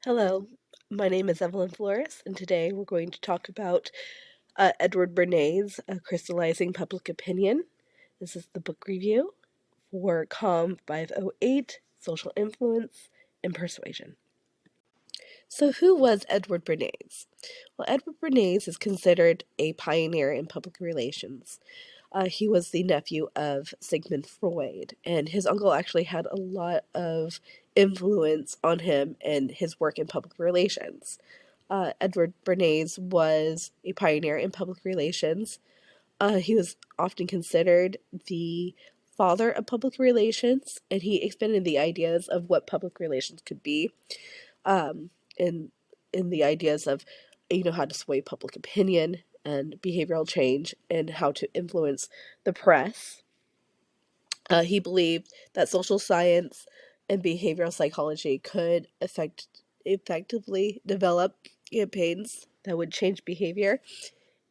Hello, my name is Evelyn Flores, and today we're going to talk about Edward Bernays' Crystalizing Public Opinion. This is the book review for COM 508, Social Influence and Persuasion. So, who was Edward Bernays? Well, Edward Bernays is considered a pioneer in public relations. He was the nephew of Sigmund Freud, and his uncle actually had a lot of influence on him and his work in public relations. Edward Bernays was a pioneer in public relations. He was often considered the father of public relations, and he expanded the ideas of what public relations could be, um, in the ideas of how to sway public opinion and behavioral change and how to influence the press. He believed that social science and behavioral psychology could effectively develop campaigns that would change behavior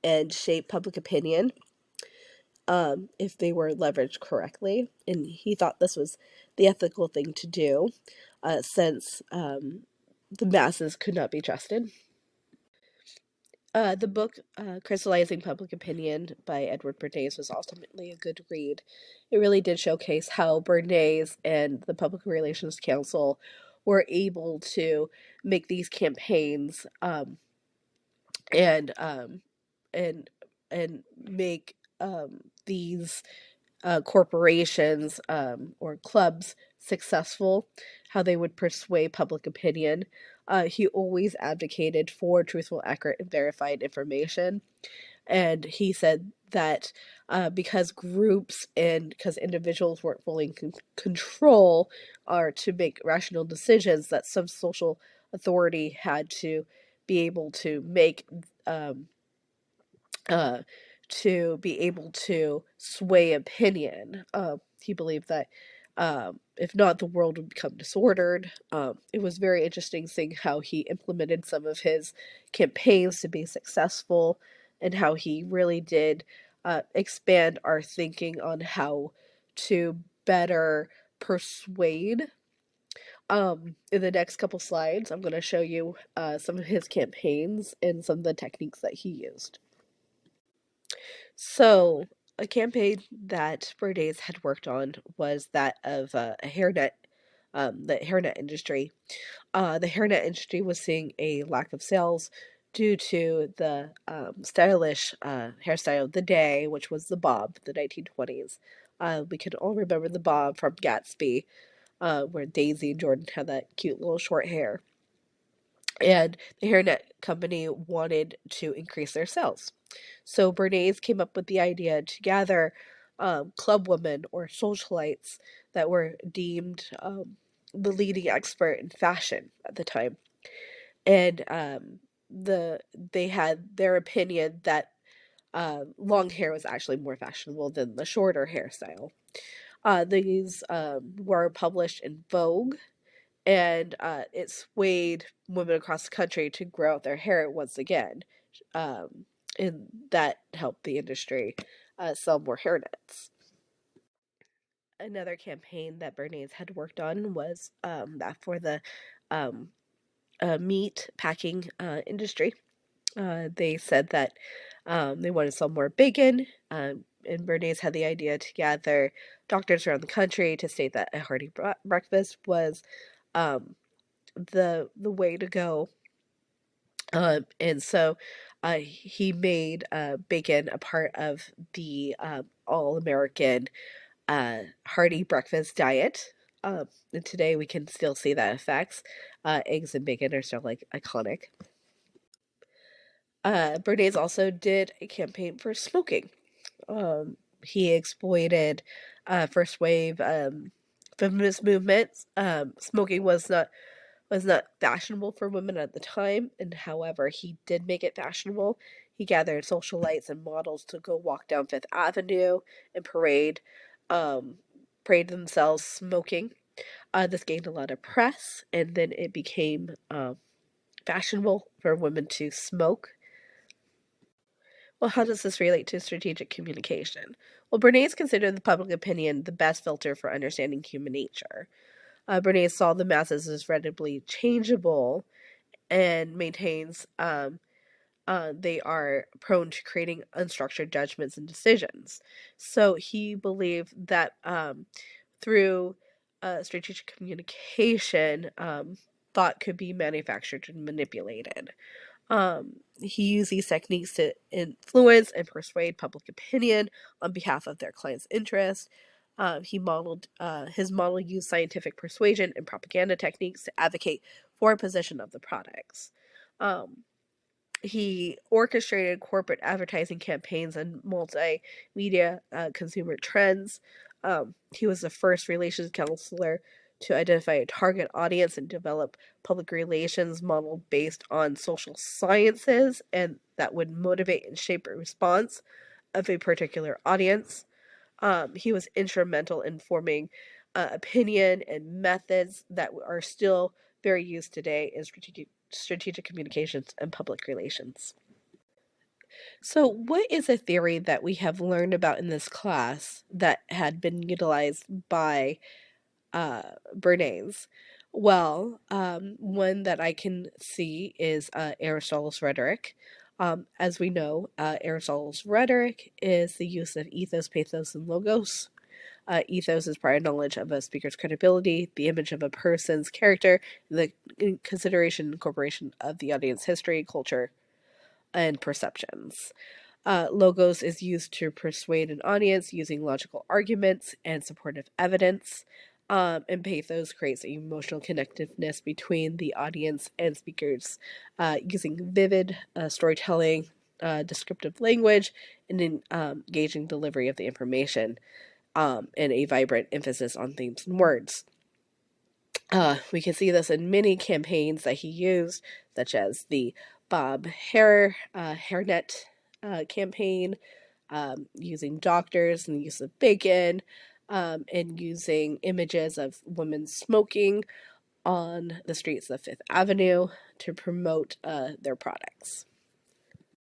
and shape public opinion, if they were leveraged correctly. And he thought this was the ethical thing to do, since the masses could not be trusted. The book, Crystalizing Public Opinion by Edward Bernays, was ultimately a good read. It really did showcase how Bernays and the Public Relations Council were able to make these campaigns, and and make these corporations, or clubs successful, how they would persuade public opinion. He always advocated for truthful, accurate, and verified information. And he said that because groups and because individuals weren't fully in control or to make rational decisions, that some social authority had to be able um, uh, sway opinion. He believed that if not, the world would become disordered. It was very interesting seeing how he implemented some of his campaigns to be successful, and how he really did expand our thinking on how to better persuade. In the next couple slides, I'm going to show you some of his campaigns and some of the techniques that he used. So, a campaign that Bernays had worked on was that of a hairnet, the hairnet industry. The hairnet industry was seeing a lack of sales due to the stylish hairstyle of the day, which was the bob, the 1920s. We can all remember the bob from Gatsby, where Daisy and Jordan had that cute little short hair. And the hairnet company wanted to increase their sales. So Bernays came up with the idea to gather club women or socialites that were deemed the leading expert in fashion at the time. And they had their opinion that long hair was actually more fashionable than the shorter hairstyle. These were published in Vogue, and it swayed women across the country to grow out their hair once again, um, and that helped the industry sell more hairnets. Another campaign that Bernays had worked on was that for the um, meat packing industry. They said that they wanted to sell more bacon, and Bernays had the idea to gather doctors around the country to state that a hearty breakfast was um, the way to go. And so he made bacon a part of the all American hearty breakfast diet. And today we can still see that effects. Eggs and bacon are still like iconic. Bernays also did a campaign for smoking. He exploited first wave feminist movements. Smoking was not fashionable for women at the time, and however, he did make it fashionable. He gathered socialites and models to go walk down Fifth Avenue and um, parade themselves smoking. This gained a lot of press, and then it became fashionable for women to smoke. Well, how does this relate to strategic communication? Well, Bernays considered the public opinion the best filter for understanding human nature. Bernays saw the masses as readily changeable, and maintains they are prone to creating unstructured judgments and decisions. So he believed that through strategic communication, thought could be manufactured and manipulated. He used these techniques to influence and persuade public opinion on behalf of their clients' interests. He modeled his model used scientific persuasion and propaganda techniques to advocate for a position of the products. Um, he orchestrated corporate advertising campaigns and multimedia consumer trends. He was the first relations counselor to identify a target audience and develop public relations model based on social sciences and that would motivate and shape a response of a particular audience. He was instrumental in forming opinion and methods that are still very used today in strategic communications and public relations. So, what is a theory that we have learned about in this class that had been utilized by Bernays? Well, one that I can see is Aristotle's rhetoric. As we know, Aristotle's rhetoric is the use of ethos, pathos, and logos. Ethos is prior knowledge of a speaker's credibility, the image of a person's character, and the consideration and incorporation of the audience history, culture, and perceptions. Logos is used to persuade an audience using logical arguments and supportive evidence. And pathos creates emotional connectiveness between the audience and speakers using vivid storytelling, descriptive language, and engaging delivery of the information, and a vibrant emphasis on themes and words. We can see this in many campaigns that he used, such as the Bob Hairnet campaign, using doctors and the use of bacon, and using images of women smoking on the streets of Fifth Avenue to promote their products.